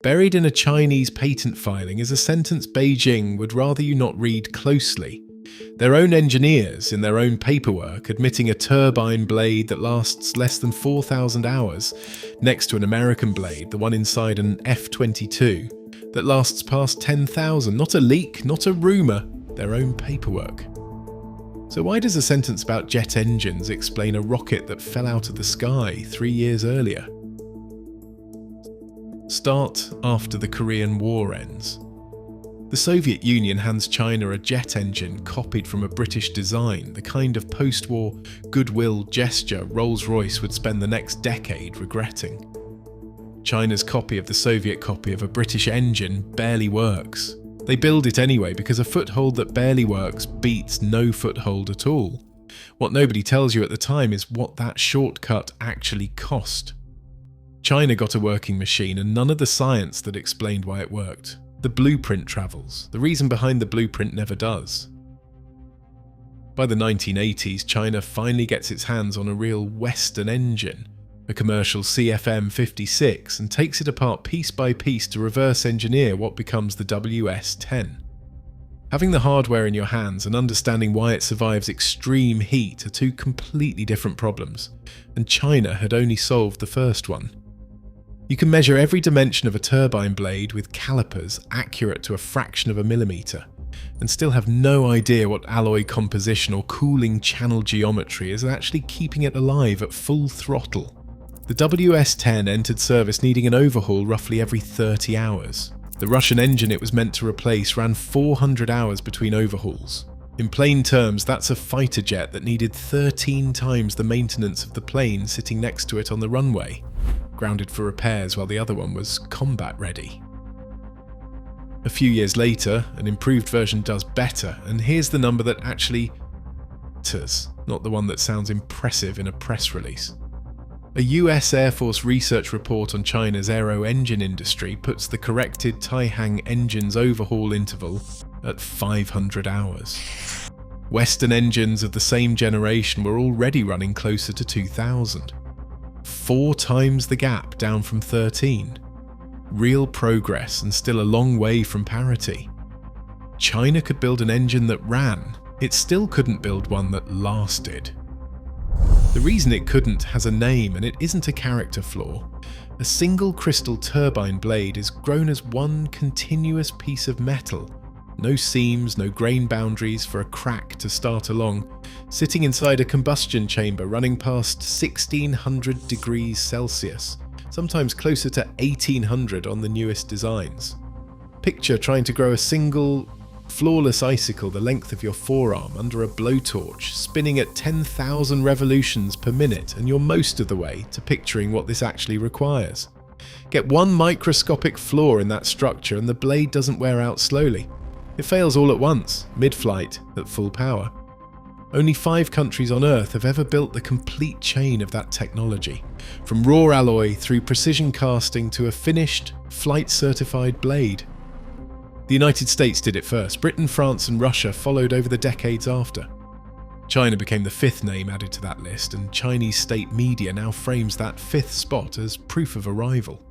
Buried in a Chinese patent filing is a sentence Beijing would rather you not read closely. Their own engineers, in their own paperwork, admitting a turbine blade that lasts less than 4,000 hours, next to an American blade, the one inside an F-22, that lasts past 10,000. Not a leak, not a rumour, their own paperwork. So why does a sentence about jet engines explain a rocket that fell out of the sky 3 years earlier? Start after the Korean War ends. The Soviet Union hands China a jet engine copied from a British design, the kind of post-war goodwill gesture Rolls-Royce would spend the next decade regretting. China's copy of the Soviet copy of a British engine barely works. They build it anyway because a foothold that barely works beats no foothold at all. What nobody tells you at the time is what that shortcut actually cost. China got a working machine and none of the science that explained why it worked. The blueprint travels. The reason behind the blueprint never does. By the 1980s, China finally gets its hands on a real Western engine, a commercial CFM56, and takes it apart piece by piece to reverse engineer what becomes the WS-10. Having the hardware in your hands and understanding why it survives extreme heat are two completely different problems, and China had only solved the first one. You can measure every dimension of a turbine blade with calipers accurate to a fraction of a millimetre, and still have no idea what alloy composition or cooling channel geometry is actually keeping it alive at full throttle. The WS-10 entered service needing an overhaul roughly every 30 hours. The Russian engine it was meant to replace ran 400 hours between overhauls. In plain terms, that's a fighter jet that needed 13 times the maintenance of the plane sitting next to it on the runway, grounded for repairs while the other one was combat ready. A few years later, an improved version does better, and here's the number that actually matters, not the one that sounds impressive in a press release. A US Air Force research report on China's aero engine industry puts the corrected Taihang engine's overhaul interval at 500 hours. Western engines of the same generation were already running closer to 2,000. 4 times the gap down from 13. Real progress and still a long way from parity. China could build an engine that ran. It still couldn't build one that lasted. The reason it couldn't has a name, and it isn't a character flaw. A single crystal turbine blade is grown as one continuous piece of metal. No seams, no grain boundaries for a crack to start along, sitting inside a combustion chamber running past 1600 degrees Celsius, sometimes closer to 1800 on the newest designs. Picture trying to grow a single, flawless icicle the length of your forearm under a blowtorch, spinning at 10,000 revolutions per minute, and you're most of the way to picturing what this actually requires. Get one microscopic flaw in that structure and the blade doesn't wear out slowly. It fails all at once, mid-flight, at full power. Only 5 countries on Earth have ever built the complete chain of that technology, from raw alloy through precision casting to a finished, flight-certified blade. The United States did it first. Britain, France and Russia followed over the decades after. China became the 5th name added to that list, and Chinese state media now frames that 5th spot as proof of arrival.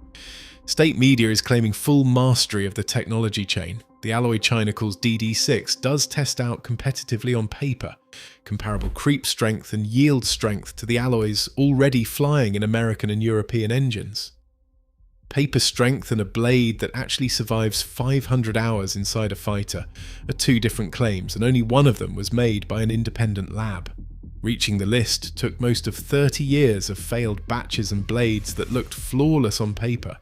State media is claiming full mastery of the technology chain. The alloy China calls DD6 does test out competitively on paper, comparable creep strength and yield strength to the alloys already flying in American and European engines. Paper strength and a blade that actually survives 500 hours inside a fighter are 2 different claims, and only one of them was made by an independent lab. Reaching the list took most of 30 years of failed batches and blades that looked flawless on paper,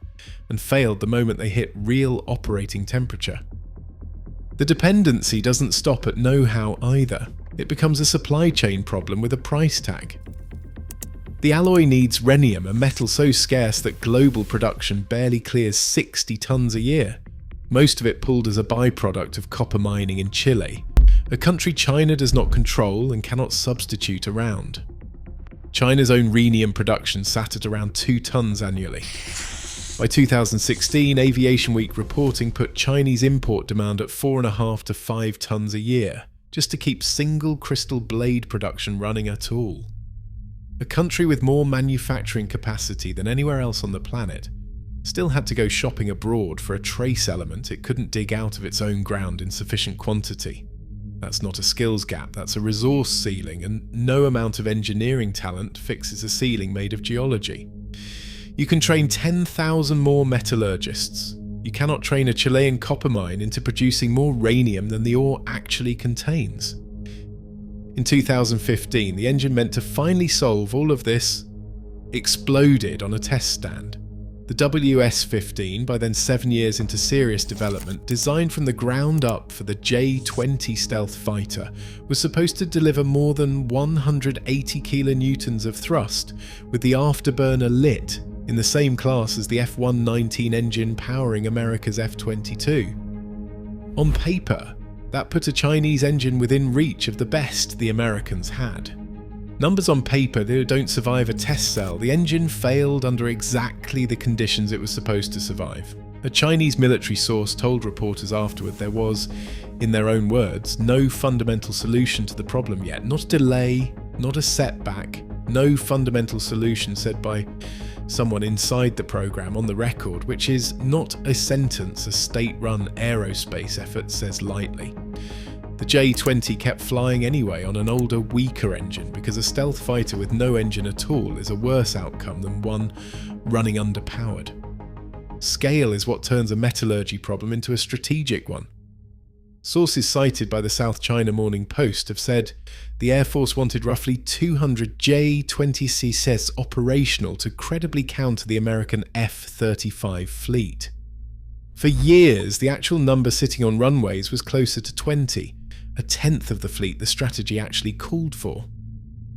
and failed the moment they hit real operating temperature. The dependency doesn't stop at know-how either. It becomes a supply chain problem with a price tag. The alloy needs rhenium, a metal so scarce that global production barely clears 60 tons a year, most of it pulled as a byproduct of copper mining in Chile, a country China does not control and cannot substitute around. China's own rhenium production sat at around 2 tons annually. By 2016, Aviation Week reporting put Chinese import demand at 4.5 to 5 tons a year, just to keep single crystal blade production running at all. A country with more manufacturing capacity than anywhere else on the planet still had to go shopping abroad for a trace element it couldn't dig out of its own ground in sufficient quantity. That's not a skills gap, that's a resource ceiling, and no amount of engineering talent fixes a ceiling made of geology. You can train 10,000 more metallurgists. You cannot train a Chilean copper mine into producing more rhenium than the ore actually contains. In 2015, the engine meant to finally solve all of this exploded on a test stand. The WS-15, by then 7 years into serious development, designed from the ground up for the J-20 stealth fighter, was supposed to deliver more than 180 kilonewtons of thrust, with the afterburner lit in the same class as the F-119 engine powering America's F-22. On paper, that put a Chinese engine within reach of the best the Americans had. Numbers on paper don't survive a test cell. The engine failed under exactly the conditions it was supposed to survive. A Chinese military source told reporters afterward there was, in their own words, no fundamental solution to the problem yet. Not a delay, not a setback, no fundamental solution, said by someone inside the program on the record, which is not a sentence a state-run aerospace effort says lightly. The J-20 kept flying anyway on an older, weaker engine because a stealth fighter with no engine at all is a worse outcome than one running underpowered. Scale is what turns a metallurgy problem into a strategic one. Sources cited by the South China Morning Post have said the Air Force wanted roughly 200 J-20C operational to credibly counter the American F-35 fleet. For years, the actual number sitting on runways was closer to 20, a tenth of the fleet the strategy actually called for.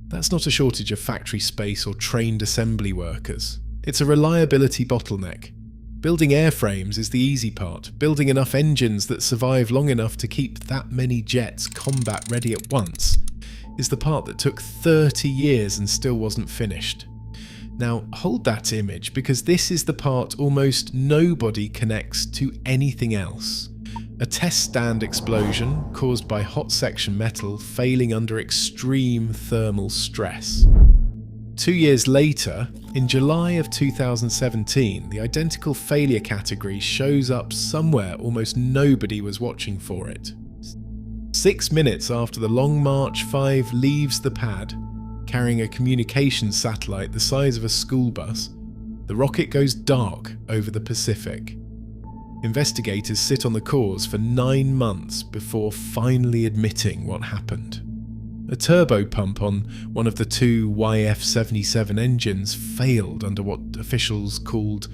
That's not a shortage of factory space or trained assembly workers. It's a reliability bottleneck. Building airframes is the easy part. Building enough engines that survive long enough to keep that many jets combat ready at once is the part that took 30 years and still wasn't finished. Now hold that image, because this is the part almost nobody connects to anything else. A test stand explosion caused by hot section metal failing under extreme thermal stress. 2 years later, in July of 2017, the identical failure category shows up somewhere almost nobody was watching for it. 6 minutes after the Long March 5 leaves the pad, carrying a communications satellite the size of a school bus, the rocket goes dark over the Pacific. Investigators sit on the cause for 9 months before finally admitting what happened. A turbopump on one of the two YF-77 engines failed under what officials called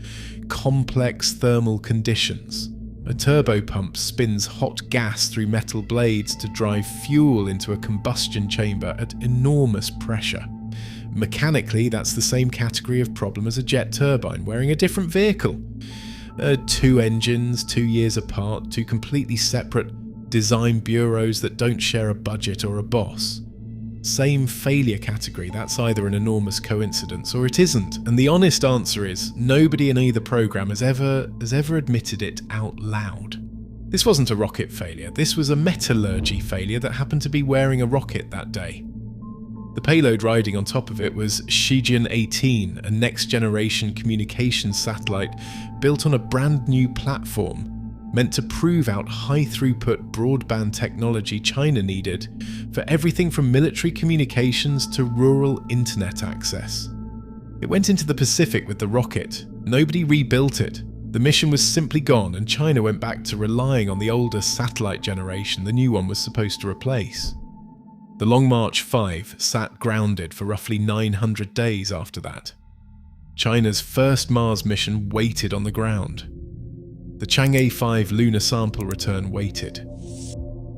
complex thermal conditions. A turbopump spins hot gas through metal blades to drive fuel into a combustion chamber at enormous pressure. Mechanically, that's the same category of problem as a jet turbine wearing a different vehicle. 2 engines, 2 years apart, 2 completely separate design bureaus that don't share a budget or a boss. Same failure category, that's either an enormous coincidence or it isn't, and the honest answer is nobody in either program has ever admitted it out loud. This wasn't a rocket failure, this was a metallurgy failure that happened to be wearing a rocket that day. The payload riding on top of it was Shijian-18, a next-generation communications satellite built on a brand new platform meant to prove out high-throughput broadband technology China needed for everything from military communications to rural internet access. It went into the Pacific with the rocket. Nobody rebuilt it. The mission was simply gone, and China went back to relying on the older satellite generation the new one was supposed to replace. The Long March 5 sat grounded for roughly 900 days after that. China's first Mars mission waited on the ground. The Chang'e 5 lunar sample return waited.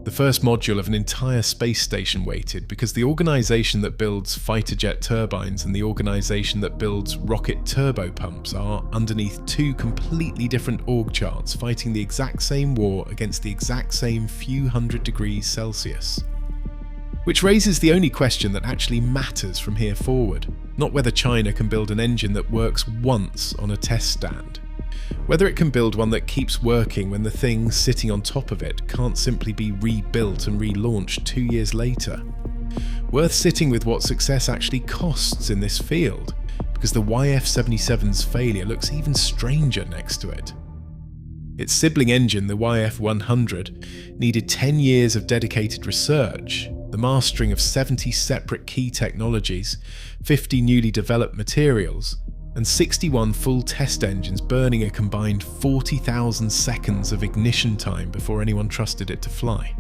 The first module of an entire space station waited because the organisation that builds fighter jet turbines and the organisation that builds rocket turbopumps are underneath 2 completely different org charts fighting the exact same war against the exact same few hundred degrees Celsius. Which raises the only question that actually matters from here forward, not whether China can build an engine that works once on a test stand. Whether it can build one that keeps working when the thing sitting on top of it can't simply be rebuilt and relaunched 2 years later. Worth sitting with what success actually costs in this field, because the YF-77's failure looks even stranger next to it. Its sibling engine, the YF-100, needed 10 years of dedicated research, the mastering of 70 separate key technologies, 50 newly developed materials, and 61 full test engines burning a combined 40,000 seconds of ignition time before anyone trusted it to fly.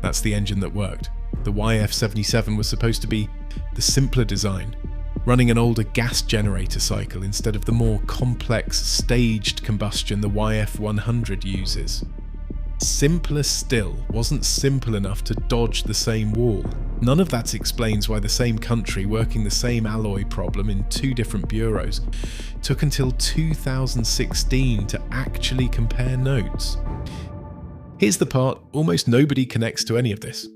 That's the engine that worked. The YF-77 was supposed to be the simpler design, running an older gas generator cycle instead of the more complex, staged combustion the YF-100 uses. Simpler still wasn't simple enough to dodge the same wall. None of that explains why the same country working the same alloy problem in two different bureaus took until 2016 to actually compare notes. Here's the part almost nobody connects to any of this.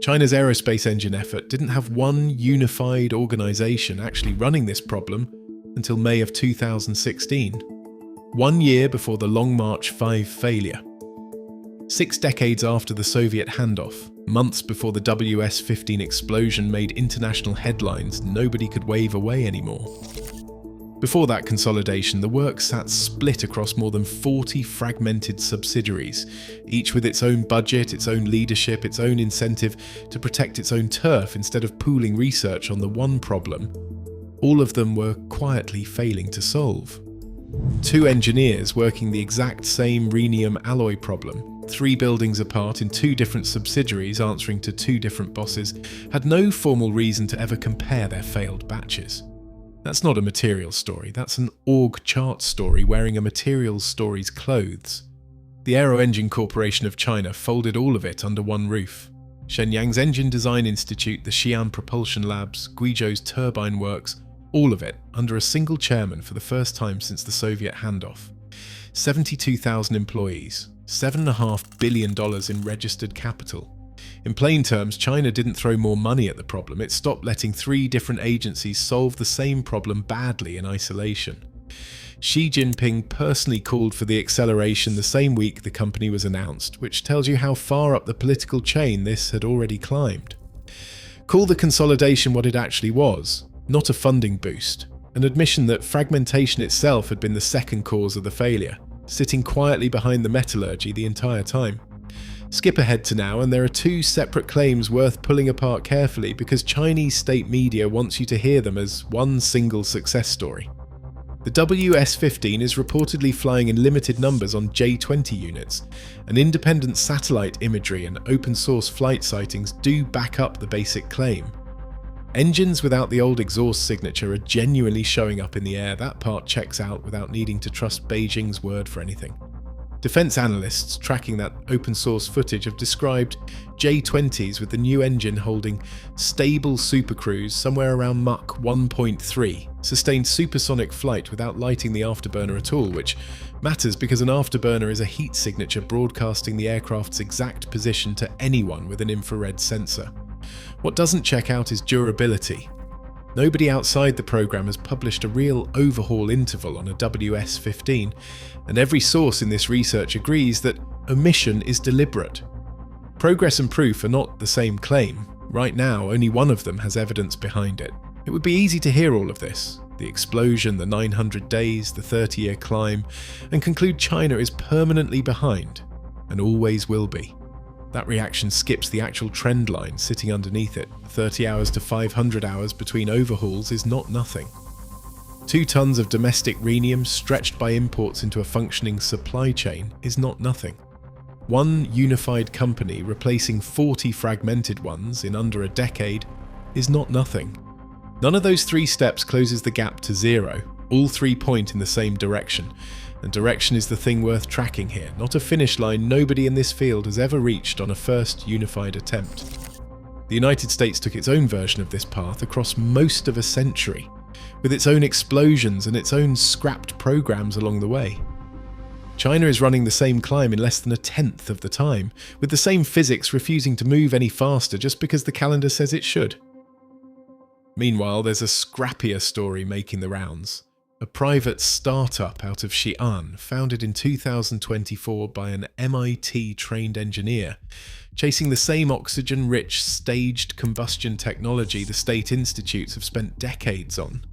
China's aerospace engine effort didn't have one unified organisation actually running this problem until May of 2016, 1 year before the Long March 5 failure. 6 decades after the Soviet handoff, months before the WS-15 explosion made international headlines nobody could wave away anymore. Before that consolidation, the work sat split across more than 40 fragmented subsidiaries, each with its own budget, its own leadership, its own incentive to protect its own turf instead of pooling research on the one problem all of them were quietly failing to solve. 2 engineers working the exact same rhenium alloy problem, 3 buildings apart in 2 different subsidiaries answering to 2 different bosses, had no formal reason to ever compare their failed batches. That's not a materials story, that's an org chart story wearing a materials story's clothes. The Aero Engine Corporation of China folded all of it under one roof. Shenyang's Engine Design Institute, the Xi'an Propulsion Labs, Guizhou's Turbine Works, all of it under a single chairman for the first time since the Soviet handoff. 72,000 employees, $7.5 billion in registered capital. In plain terms, China didn't throw more money at the problem, it stopped letting 3 different agencies solve the same problem badly in isolation. Xi Jinping personally called for the acceleration the same week the company was announced, which tells you how far up the political chain this had already climbed. Call the consolidation what it actually was, not a funding boost, an admission that fragmentation itself had been the second cause of the failure, sitting quietly behind the metallurgy the entire time. Skip ahead to now, and there are 2 separate claims worth pulling apart carefully because Chinese state media wants you to hear them as one single success story. The WS-15 is reportedly flying in limited numbers on J-20 units, and independent satellite imagery and open-source flight sightings do back up the basic claim. Engines without the old exhaust signature are genuinely showing up in the air. That part checks out without needing to trust Beijing's word for anything. Defense analysts tracking that open-source footage have described J-20s with the new engine holding stable supercruise somewhere around Mach 1.3, sustained supersonic flight without lighting the afterburner at all, which matters because an afterburner is a heat signature broadcasting the aircraft's exact position to anyone with an infrared sensor. What doesn't check out is durability. Nobody outside the program has published a real overhaul interval on a WS-15, and every source in this research agrees that omission is deliberate. Progress and proof are not the same claim. Right now, only one of them has evidence behind it. It would be easy to hear all of this, the explosion, the 900 days, the 30-year climb, and conclude China is permanently behind, and always will be. That reaction skips the actual trend line sitting underneath it. 30 hours to 500 hours between overhauls is not nothing. 2 tons of domestic rhenium stretched by imports into a functioning supply chain is not nothing. One unified company replacing 40 fragmented ones in under a decade is not nothing. None of those 3 steps closes the gap to 0. All 3 point in the same direction. And direction is the thing worth tracking here, not a finish line nobody in this field has ever reached on a first unified attempt. The United States took its own version of this path across most of a century, with its own explosions and its own scrapped programs along the way. China is running the same climb in less than 1/10 of the time, with the same physics refusing to move any faster just because the calendar says it should. Meanwhile, there's a scrappier story making the rounds. A private startup out of Xi'an, founded in 2024 by an MIT-trained engineer, chasing the same oxygen-rich staged combustion technology the state institutes have spent decades on.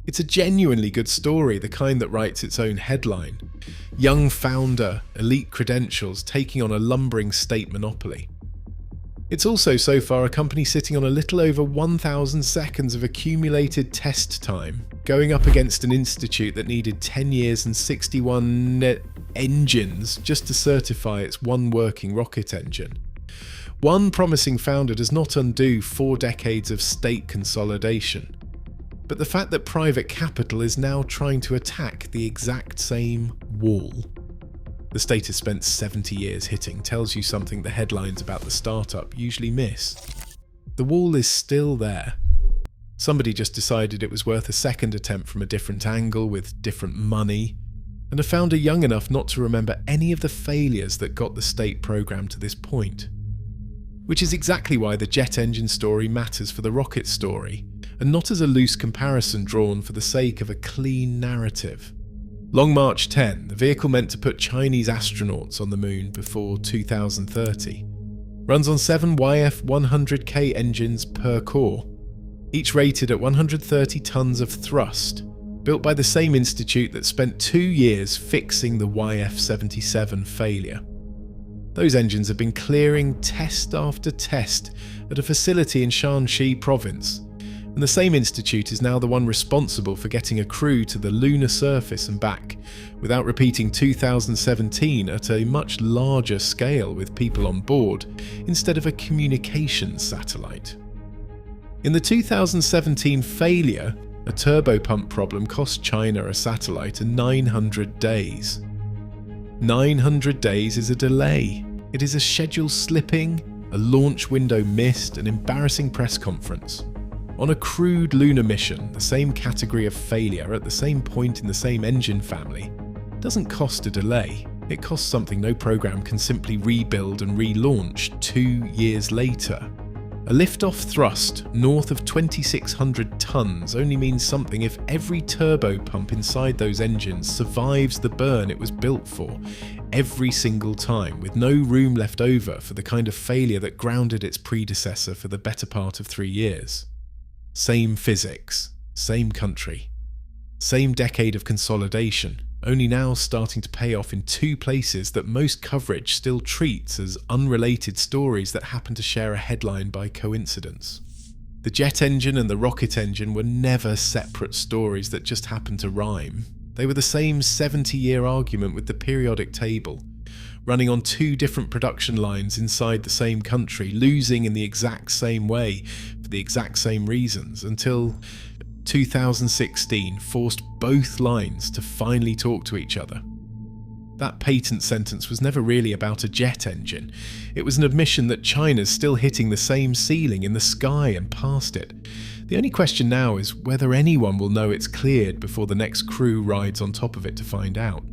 It's a genuinely good story, the kind that writes its own headline. Young founder, elite credentials, taking on a lumbering state monopoly. It's also so far a company sitting on a little over 1,000 seconds of accumulated test time, going up against an institute that needed 10 years and 61 engines just to certify its one working rocket engine. One promising founder does not undo 4 decades of state consolidation. But the fact that private capital is now trying to attack the exact same wall the state has spent 70 years hitting tells you something the headlines about the startup usually miss. The wall is still there. Somebody just decided it was worth a second attempt from a different angle with different money, and a founder young enough not to remember any of the failures that got the state program to this point. Which is exactly why the jet engine story matters for the rocket story, and not as a loose comparison drawn for the sake of a clean narrative. Long March 10, the vehicle meant to put Chinese astronauts on the moon before 2030, runs on 7 YF-100K engines per core, each rated at 130 tons of thrust, built by the same institute that spent 2 years fixing the YF-77 failure. Those engines have been clearing test after test at a facility in Shanxi province, and the same institute is now the one responsible for getting a crew to the lunar surface and back, without repeating 2017 at a much larger scale with people on board, instead of a communications satellite. In the 2017 failure, a turbopump problem cost China a satellite and 900 days. 900 days is a delay. It is a schedule slipping, a launch window missed, an embarrassing press conference. On a crewed lunar mission, the same category of failure at the same point in the same engine family doesn't cost a delay. It costs something no program can simply rebuild and relaunch 2 years later. A lift-off thrust north of 2,600 tons only means something if every turbopump inside those engines survives the burn it was built for every single time, with no room left over for the kind of failure that grounded its predecessor for the better part of 3 years. Same physics, same country, same decade of consolidation, only now starting to pay off in 2 places that most coverage still treats as unrelated stories that happen to share a headline by coincidence. The jet engine and the rocket engine were never separate stories that just happened to rhyme. They were the same 70-year argument with the periodic table, running on 2 different production lines inside the same country, losing in the exact same way for the exact same reasons, until 2016 forced both lines to finally talk to each other. That patent sentence was never really about a jet engine. It was an admission that China's still hitting the same ceiling in the sky and past it. The only question now is whether anyone will know it's cleared before the next crew rides on top of it to find out.